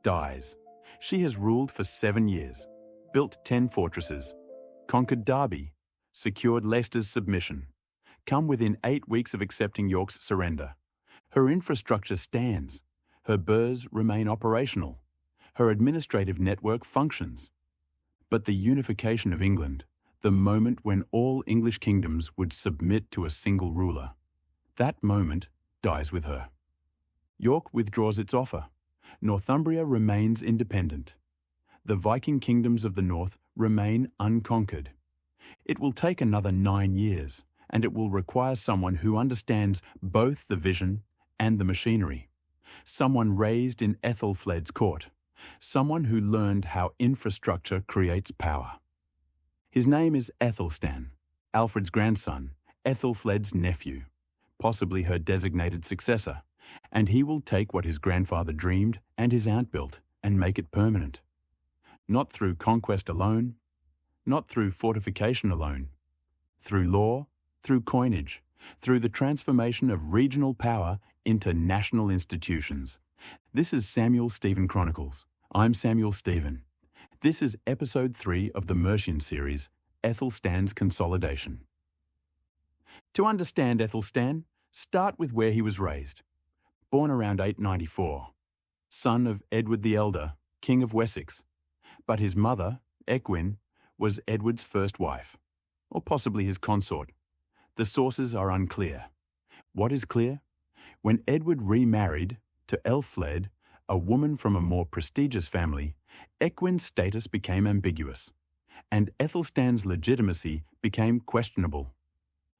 dies. She has ruled for 7 years, built 10 fortresses, conquered Derby, secured Leicester's submission, come within 8 weeks of accepting York's surrender. Her infrastructure stands. Her burghs remain operational. Her administrative network functions. But the unification of England, the moment when all English kingdoms would submit to a single ruler, that moment dies with her. York withdraws its offer. Northumbria remains independent. The Viking kingdoms of the north remain unconquered. It will take another 9 years, and it will require someone who understands both the vision and the machinery. Someone raised in Æthelflæd's court. Someone who learned how infrastructure creates power. His name is Æthelstan, Alfred's grandson, Æthelflæd's nephew, possibly her designated successor, and he will take what his grandfather dreamed and his aunt built and make it permanent. Not through conquest alone, not through fortification alone, through law, through coinage, through the transformation of regional power into national institutions. This is Samuel Stephen Chronicles. I'm Samuel Stephen. This is episode 3 of the Mercian Series, Æthelstan's Consolidation. To understand Æthelstan, start with where he was raised. Born around 894, son of Edward the Elder, King of Wessex, but his mother, Ecgwin, was Edward's first wife, or possibly his consort. The sources are unclear. What is clear? When Edward remarried to Æthelflæd, a woman from a more prestigious family, Ecgwin's status became ambiguous, and Æthelstan's legitimacy became questionable.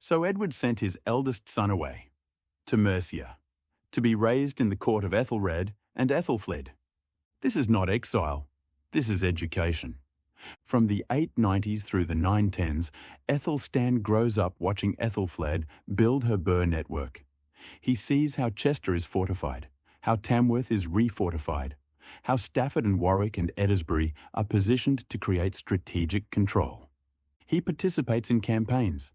So Edward sent his eldest son away, to Mercia, to be raised in the court of Æthelred and Æthelflæd. This is not exile, this is education. From the 890s through the 910s, Æthelstan grows up watching Æthelflæd build her burh network. He sees how Chester is fortified, how Tamworth is refortified, how Stafford and Warwick and Edinburgh are positioned to create strategic control. He participates in campaigns,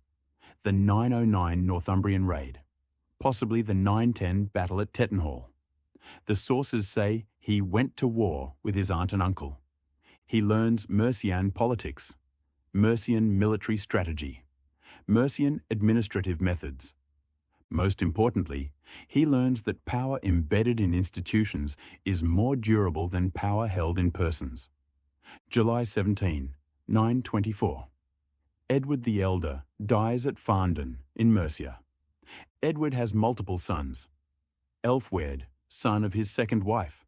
the 909 Northumbrian raid, possibly the 910 battle at Tettenhall. The sources say he went to war with his aunt and uncle. He learns Mercian politics, Mercian military strategy, Mercian administrative methods. Most importantly, he learns that power embedded in institutions is more durable than power held in persons. July 17, 924. Edward the Elder dies at Farndon in Mercia. Edward has multiple sons. Æthelflæd, son of his second wife.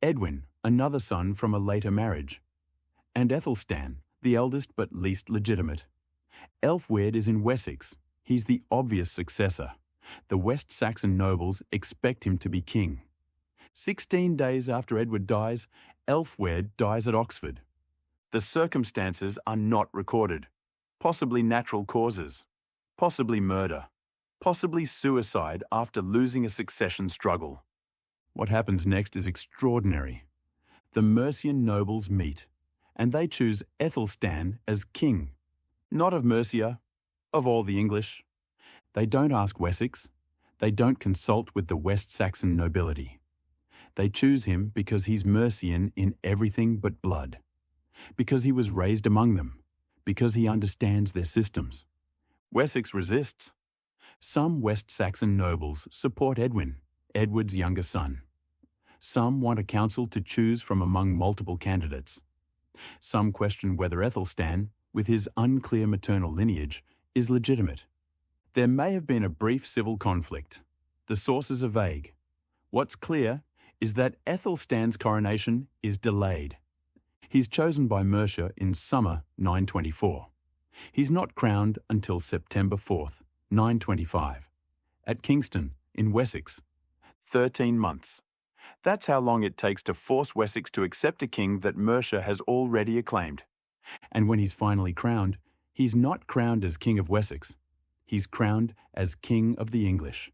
Edwin, another son from a later marriage. And Æthelstan, the eldest but least legitimate. Æthelflæd is in Wessex. He's the obvious successor. The West Saxon nobles expect him to be king. 16 days after Edward dies, Æthelflæd dies at Oxford. The circumstances are not recorded. Possibly natural causes. Possibly murder. Possibly suicide after losing a succession struggle. What happens next is extraordinary. The Mercian nobles meet, and they choose Æthelstan as king. Not of Mercia, of all the English. They don't ask Wessex. They don't consult with the West Saxon nobility. They choose him because he's Mercian in everything but blood. Because he was raised among them. Because he understands their systems. Wessex resists. Some West Saxon nobles support Edwin, Edward's younger son. Some want a council to choose from among multiple candidates. Some question whether Æthelstan, with his unclear maternal lineage, is legitimate. There may have been a brief civil conflict. The sources are vague. What's clear is that Æthelstan's coronation is delayed. He's chosen by Mercia in summer 924. He's not crowned until September 4th, 925, at Kingston in Wessex. 13 months. That's how long it takes to force Wessex to accept a king that Mercia has already acclaimed. And when he's finally crowned, he's not crowned as King of Wessex. He's crowned as King of the English.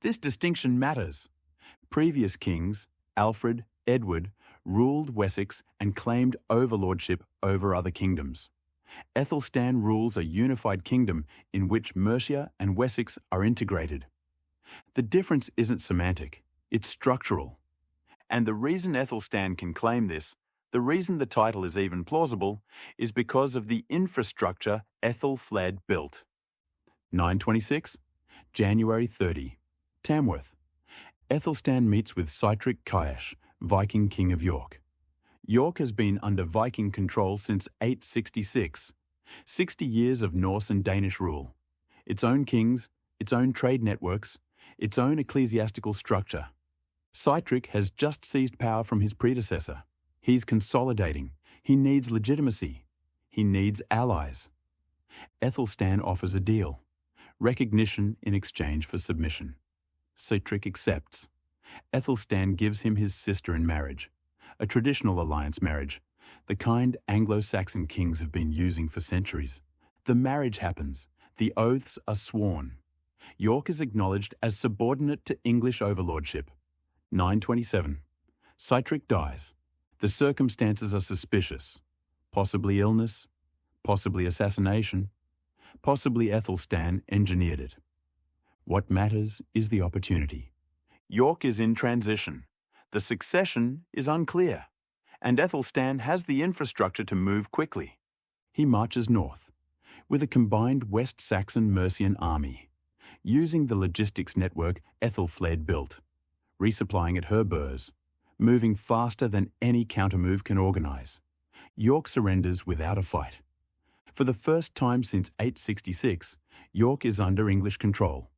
This distinction matters. Previous kings, Alfred, Edward, ruled Wessex and claimed overlordship over other kingdoms. Æthelstan rules a unified kingdom in which Mercia and Wessex are integrated. The difference isn't semantic, it's structural. And the reason Æthelstan can claim this, the reason the title is even plausible, is because of the infrastructure Æthelflæd built. 926, January 30, Tamworth. Æthelstan meets with Sihtric Coinage, Viking King of York. York has been under Viking control since 866, 60 years of Norse and Danish rule. Its own kings, its own trade networks, its own ecclesiastical structure. Sihtric has just seized power from his predecessor. He's consolidating. He needs legitimacy. He needs allies. Æthelstan offers a deal. Recognition in exchange for submission. Sihtric accepts. Æthelstan gives him his sister in marriage, a traditional alliance marriage, the kind anglo-saxon kings have been using for centuries. The marriage happens. The oaths are sworn. York is acknowledged as subordinate to English overlordship. 927. Sihtric dies. The circumstances are suspicious. Possibly illness, possibly assassination, possibly Æthelstan engineered it. What matters is the opportunity. York is in transition. The succession is unclear, and Æthelstan has the infrastructure to move quickly. He marches north, with a combined West Saxon Mercian army, using the logistics network Æthelflæd built, resupplying at her burhs, moving faster than any countermove can organize. York surrenders without a fight. For the first time since 866, York is under English control.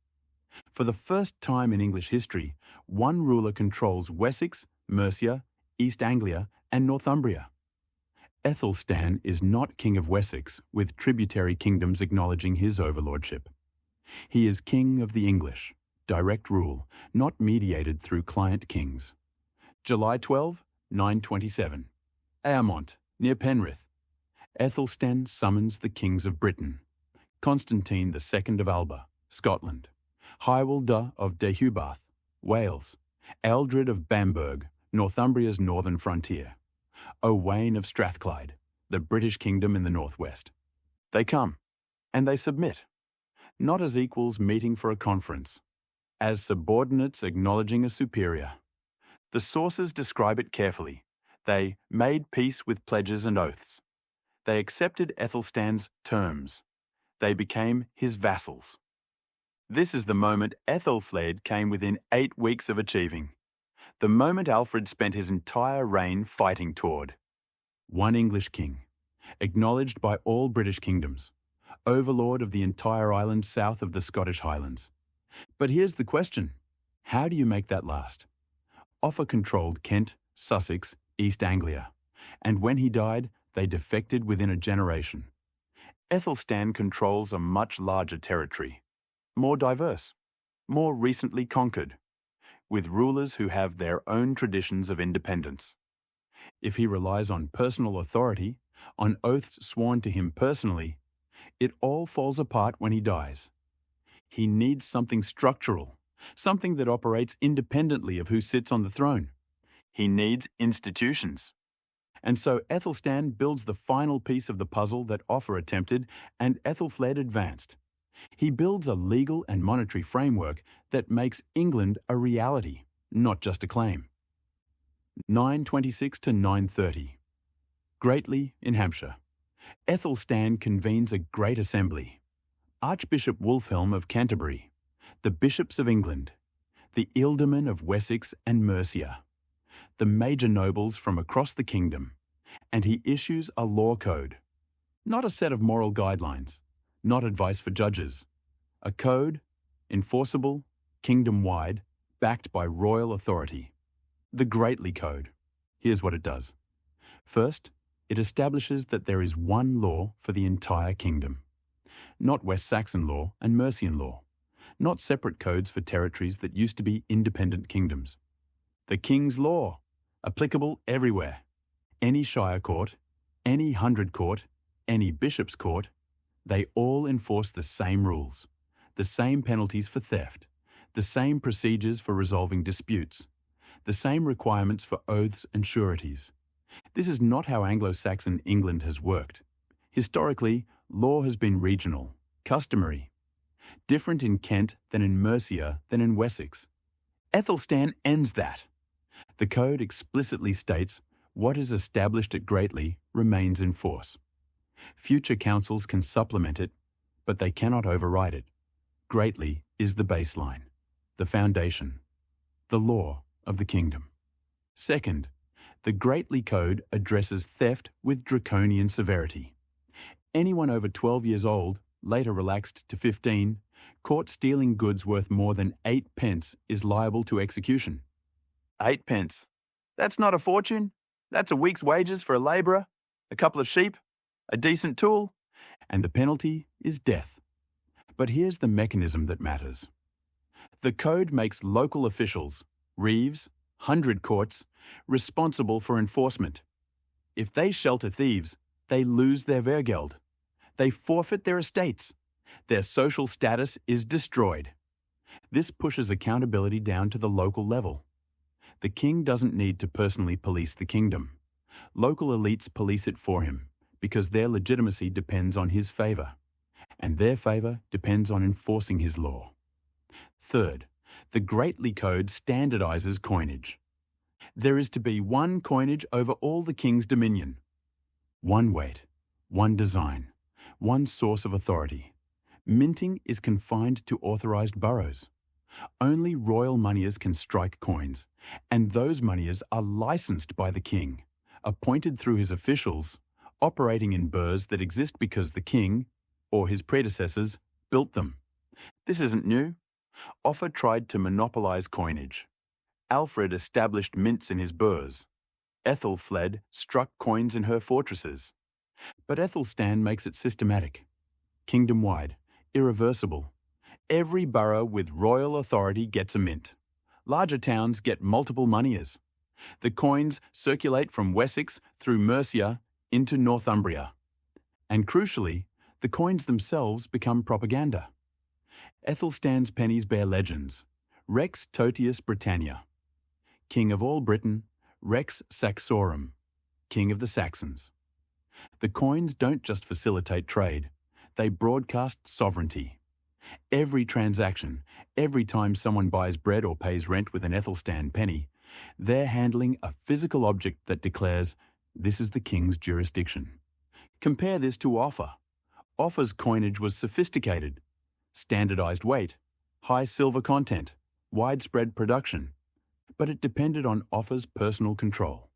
For the first time in English history, one ruler controls Wessex, Mercia, East Anglia, and Northumbria. Æthelstan is not King of Wessex, with tributary kingdoms acknowledging his overlordship. He is King of the English, direct rule, not mediated through client kings. July 12, 927. Aermont, near Penrith. Æthelstan summons the kings of Britain. Constantine II of Alba, Scotland. Hywel of Deheubarth, Wales. Ealdred of Bamburgh, Northumbria's northern frontier. Owain of Strathclyde, the British kingdom in the northwest. They come, and they submit. Not as equals meeting for a conference, as subordinates acknowledging a superior. The sources describe it carefully. They made peace with pledges and oaths. They accepted Æthelstan's terms. They became his vassals. This is the moment Æthelflæd came within 8 weeks of achieving. The moment Alfred spent his entire reign fighting toward. One English king, acknowledged by all British kingdoms, overlord of the entire island south of the Scottish Highlands. But here's the question. How do you make that last? Offa controlled Kent, Sussex, East Anglia, and when he died, they defected within a generation. Æthelstan controls a much larger territory, more diverse, more recently conquered, with rulers who have their own traditions of independence. If he relies on personal authority, on oaths sworn to him personally, it all falls apart when he dies. He needs something structural, something that operates independently of who sits on the throne. He needs institutions. And so Æthelstan builds the final piece of the puzzle that Offa attempted and Æthelflæd advanced. He builds a legal and monetary framework that makes England a reality, not just a claim. 926 to 930. Grately in Hampshire. Æthelstan convenes a great assembly. Archbishop Wulfhelm of Canterbury, the bishops of England, the ealdormen of Wessex and Mercia, the major nobles from across the kingdom, and he issues a law code. Not a set of moral guidelines, not advice for judges. A code, enforceable, kingdom-wide, backed by royal authority. The Grately Code. Here's what it does. First, it establishes that there is one law for the entire kingdom. Not West Saxon law and Mercian law. Not separate codes for territories that used to be independent kingdoms. The king's law, applicable everywhere. Any shire court, any hundred court, any bishop's court, they all enforce the same rules, the same penalties for theft, the same procedures for resolving disputes, the same requirements for oaths and sureties. This is not how Anglo-Saxon England has worked. Historically, law has been regional, customary, different in Kent than in Mercia than in Wessex. Æthelstan ends that. The code explicitly states what is established at Grately remains in force. Future councils can supplement it, but they cannot override it. Grately is the baseline, the foundation, the law of the kingdom. Second, the Grately Code addresses theft with draconian severity. Anyone over 12 years old, later relaxed to 15, caught stealing goods worth more than 8 pence is liable to execution. 8 pence. That's not a fortune. That's a week's wages for a labourer, a couple of sheep, a decent tool, and the penalty is death. But here's the mechanism that matters. The code makes local officials, reeves, 100 courts, responsible for enforcement. If they shelter thieves, they lose their weergeld. They forfeit their estates. Their social status is destroyed. This pushes accountability down to the local level. The king doesn't need to personally police the kingdom. Local elites police it for him, because their legitimacy depends on his favour, and their favour depends on enforcing his law. Third, the Grately Code standardises coinage. There is to be one coinage over all the king's dominion. One weight, one design, one source of authority. Minting is confined to authorised boroughs. Only royal moneyers can strike coins, and those moneyers are licensed by the king, appointed through his officials, operating in burghs that exist because the king, or his predecessors, built them. This isn't new. Offa tried to monopolise coinage. Alfred established mints in his burghs. Æthelflæd struck coins in her fortresses. But Æthelstan makes it systematic, kingdom-wide, irreversible. Every borough with royal authority gets a mint. Larger towns get multiple moneyers. The coins circulate from Wessex through Mercia into Northumbria. And crucially, the coins themselves become propaganda. Æthelstan's pennies bear legends. Rex Totius Britannia. King of all Britain, Rex Saxorum. King of the Saxons. The coins don't just facilitate trade, they broadcast sovereignty. Every transaction, every time someone buys bread or pays rent with an Æthelstan penny, they're handling a physical object that declares, this is the king's jurisdiction. Compare this to Offa. Offa's coinage was sophisticated, standardized weight, high silver content, widespread production, but it depended on Offa's personal control.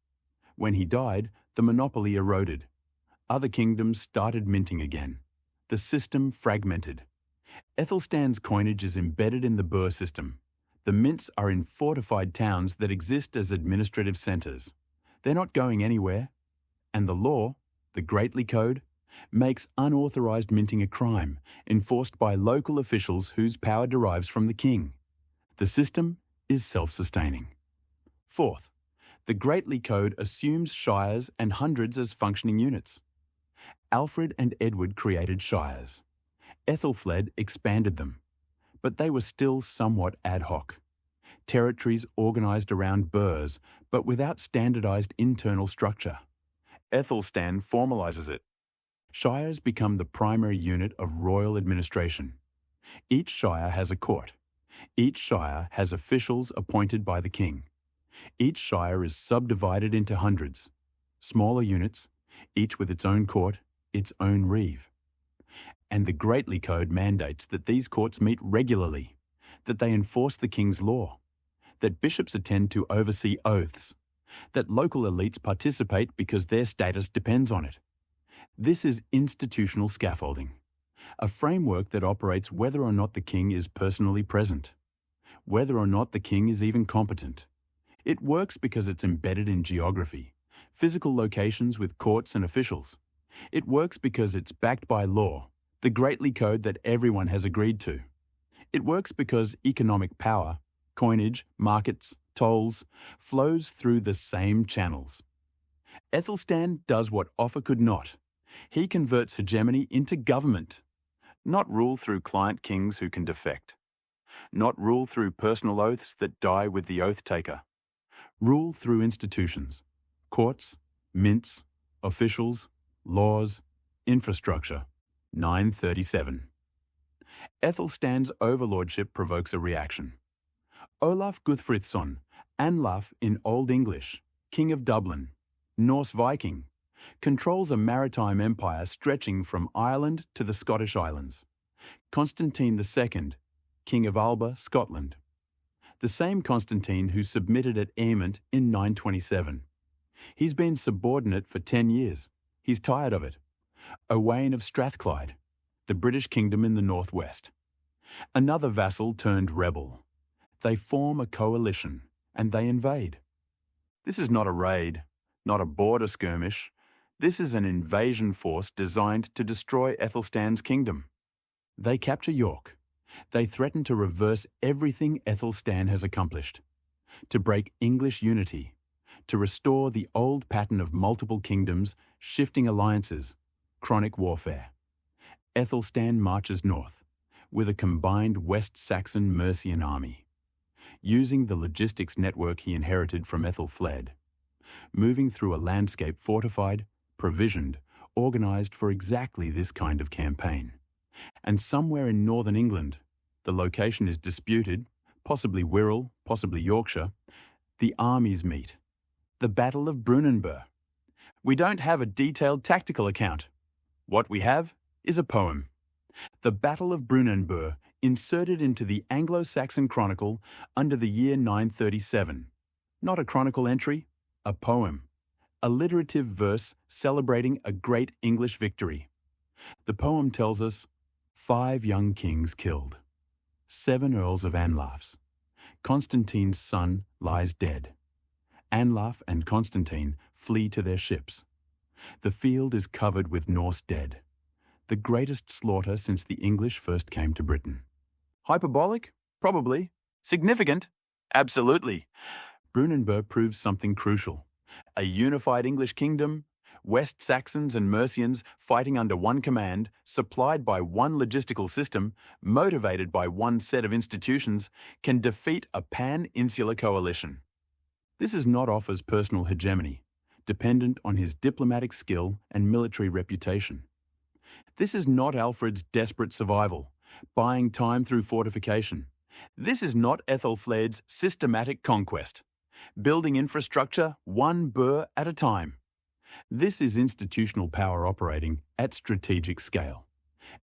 When he died, the monopoly eroded. Other kingdoms started minting again. The system fragmented. Æthelstan's coinage is embedded in the burgh system. The mints are in fortified towns that exist as administrative centres. They're not going anywhere. And the law, the Grately Code, makes unauthorised minting a crime, enforced by local officials whose power derives from the king. The system is self-sustaining. Fourth, the Grately Code assumes shires and hundreds as functioning units. Alfred and Edward created shires. Æthelflæd expanded them, but they were still somewhat ad hoc. Territories organised around burghs, but without standardised internal structure. Æthelstan formalises it. Shires become the primary unit of royal administration. Each shire has a court. Each shire has officials appointed by the king. Each shire is subdivided into hundreds, smaller units, each with its own court, its own reeve. And the Grately Code mandates that these courts meet regularly, that they enforce the king's law, that bishops attend to oversee oaths, that local elites participate because their status depends on it. This is institutional scaffolding, a framework that operates whether or not the king is personally present, whether or not the king is even competent. It works because it's embedded in geography, physical locations with courts and officials. It works because it's backed by law, the Grately Code that everyone has agreed to. It works because economic power, coinage, markets, tolls, flows through the same channels. Æthelstan does what Offa could not. He converts hegemony into government, not rule through client kings who can defect, not rule through personal oaths that die with the oath taker. Rule through institutions, courts, mints, officials, laws, infrastructure. 937. Æthelstan's overlordship provokes a reaction. Olaf Guthfrithson, Anlaf in Old English, King of Dublin, Norse Viking, controls a maritime empire stretching from Ireland to the Scottish Islands. Constantine II, King of Alba, Scotland. The same Constantine who submitted at Eamont in 927. He's been subordinate for 10 years. He's tired of it. Owain of Strathclyde, the British kingdom in the northwest. Another vassal turned rebel. They form a coalition and they invade. This is not a raid, not a border skirmish. This is an invasion force designed to destroy Æthelstan's kingdom. They capture York. They threaten to reverse everything Æthelstan has accomplished, to break English unity, to restore the old pattern of multiple kingdoms, shifting alliances, chronic warfare. Æthelstan marches north, with a combined West Saxon Mercian army, using the logistics network he inherited from Æthelflæd, moving through a landscape fortified, provisioned, organised for exactly this kind of campaign. And somewhere in northern England, the location is disputed, possibly Wirral, possibly Yorkshire, the armies meet. The Battle of Brunanburh. We don't have a detailed tactical account. What we have is a poem. The Battle of Brunanburh, inserted into the Anglo-Saxon Chronicle under the year 937. Not a chronicle entry, a poem. Alliterative verse celebrating a great English victory. The poem tells us 5 young kings killed, 7 earls of Anlafs. Constantine's son lies dead. Anlaf and Constantine flee to their ships. The field is covered with Norse dead, the greatest slaughter since the English first came to Britain. Hyperbolic? Probably. Significant? Absolutely. Brunanburh proves something crucial. A unified English kingdom, West Saxons and Mercians fighting under one command, supplied by one logistical system, motivated by one set of institutions, can defeat a pan-insular coalition. This is not Offa's personal hegemony, dependent on his diplomatic skill and military reputation. This is not Alfred's desperate survival, buying time through fortification. This is not Æthelflæd's systematic conquest, building infrastructure one burh at a time. This is institutional power operating at strategic scale.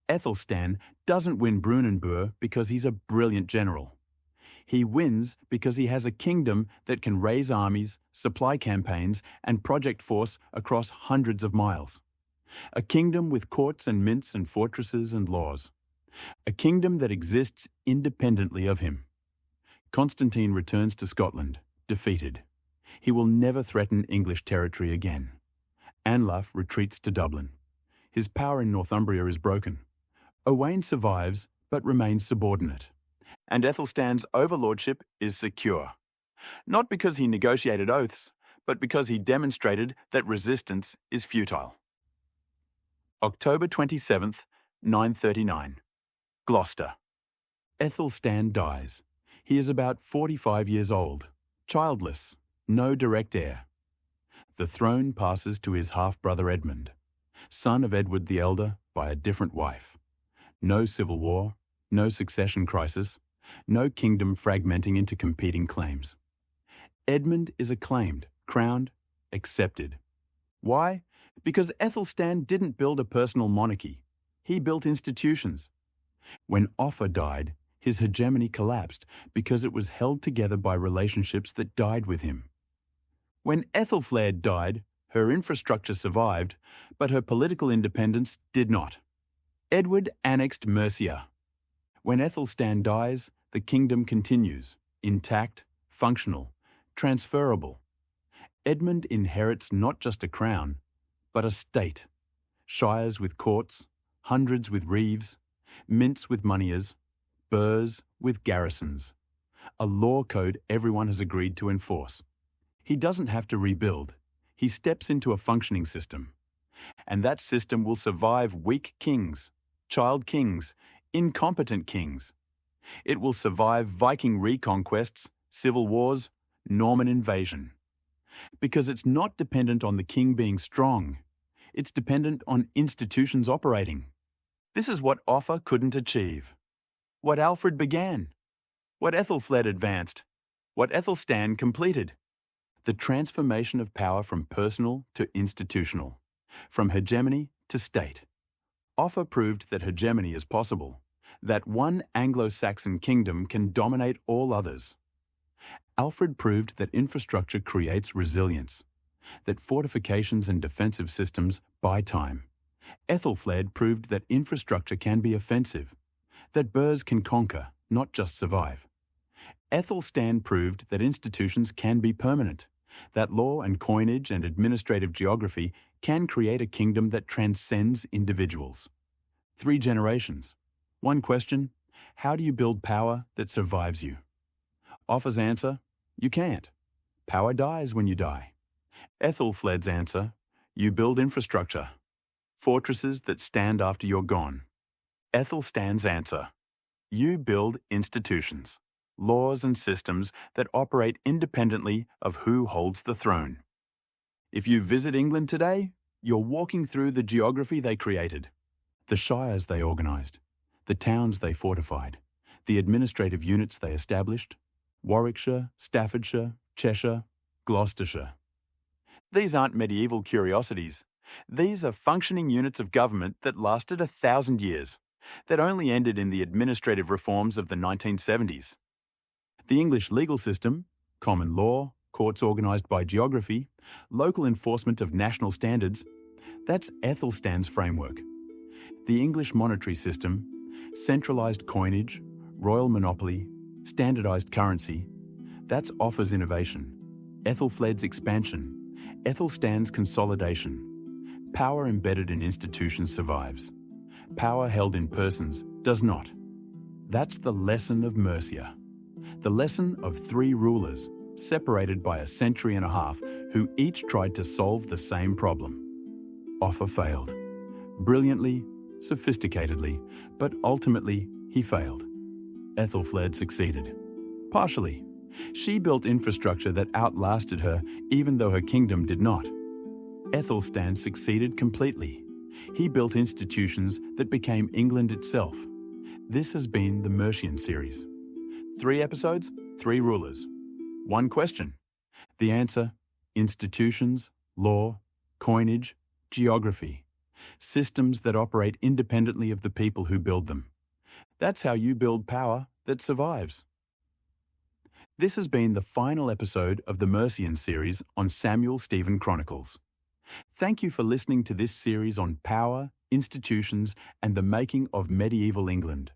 Æthelstan doesn't win Brunanburh because he's a brilliant general. He wins because he has a kingdom that can raise armies, supply campaigns, and project force across hundreds of miles. A kingdom with courts and mints and fortresses and laws. A kingdom that exists independently of him. Constantine returns to Scotland, defeated. He will never threaten English territory again. Anlaf retreats to Dublin. His power in Northumbria is broken. Owain survives, but remains subordinate. And Æthelstan's overlordship is secure. Not because he negotiated oaths, but because he demonstrated that resistance is futile. October 27th, 939. Gloucester. Æthelstan dies. He is about 45 years old, childless, no direct heir. The throne passes to his half-brother Edmund, son of Edward the Elder by a different wife. No civil war, no succession crisis, no kingdom fragmenting into competing claims. Edmund is acclaimed, crowned, accepted. Why? Because Æthelstan didn't build a personal monarchy. He built institutions. When Offa died, his hegemony collapsed because it was held together by relationships that died with him. When Æthelflæd died, her infrastructure survived, but her political independence did not. Edward annexed Mercia. When Æthelstan dies, the kingdom continues, intact, functional, transferable. Edmund inherits not just a crown, but a state. Shires with courts, hundreds with reeves, mints with moneyers, burhs with garrisons. A law code everyone has agreed to enforce. He doesn't have to rebuild. He steps into a functioning system. And that system will survive weak kings, child kings, incompetent kings. It will survive Viking reconquests, civil wars, Norman invasion. Because it's not dependent on the king being strong. It's dependent on institutions operating. This is what Offa couldn't achieve. What Alfred began. What Æthelflæd advanced. what Æthelstan completed. The transformation of power from personal to institutional, from hegemony to state. Offa proved that hegemony is possible, that one anglo-saxon kingdom can dominate all others. Alfred proved that infrastructure creates resilience, that fortifications and defensive systems buy time. Æthelflæd proved that infrastructure can be offensive, that burghs can conquer, not just survive. Æthelstan proved that institutions can be permanent, that law and coinage and administrative geography can create a kingdom that transcends individuals. 3 generations. One question: how do you build power that survives you? Offa's answer: you can't. Power dies when you die. Æthelflæd's answer: you build infrastructure, fortresses that stand after you're gone. Æthelstan's answer: you build institutions, laws and systems that operate independently of who holds the throne. If you visit England today, you're walking through the geography they created, the shires they organised, the towns they fortified, the administrative units they established: Warwickshire, Staffordshire, Cheshire, Gloucestershire. These aren't medieval curiosities. These are functioning units of government that lasted 1,000 years, that only ended in the administrative reforms of the 1970s. The English legal system, common law, courts organised by geography, local enforcement of national standards, that's Æthelstan's framework. The English monetary system, centralised coinage, royal monopoly, standardised currency, that's Offa's innovation. Æthelflæd's expansion, Æthelstan's consolidation. Power embedded in institutions survives. Power held in persons does not. That's the lesson of Mercia. The lesson of 3 rulers, separated by a century and a half, who each tried to solve the same problem. Offa failed. Brilliantly, sophisticatedly, but ultimately he failed. Æthelflæd succeeded. Partially. She built infrastructure that outlasted her, even though her kingdom did not. Æthelstan succeeded completely. He built institutions that became England itself. This has been the Mercian Series. 3 episodes, 3 rulers. 1 question. The answer: institutions, law, coinage, geography. Systems that operate independently of the people who build them. That's how you build power that survives. This has been the final episode of the Mercian Series on Samuel Stephen Chronicles. Thank you for listening to this series on power, institutions, and the making of medieval England.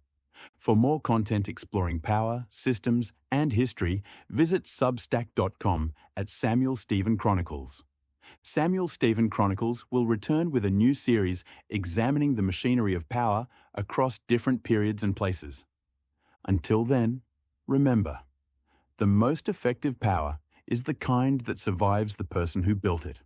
For more content exploring power, systems, and history, visit substack.com at Samuel Stephen Chronicles. Samuel Stephen Chronicles will return with a new series examining the machinery of power across different periods and places. Until then, remember, the most effective power is the kind that survives the person who built it.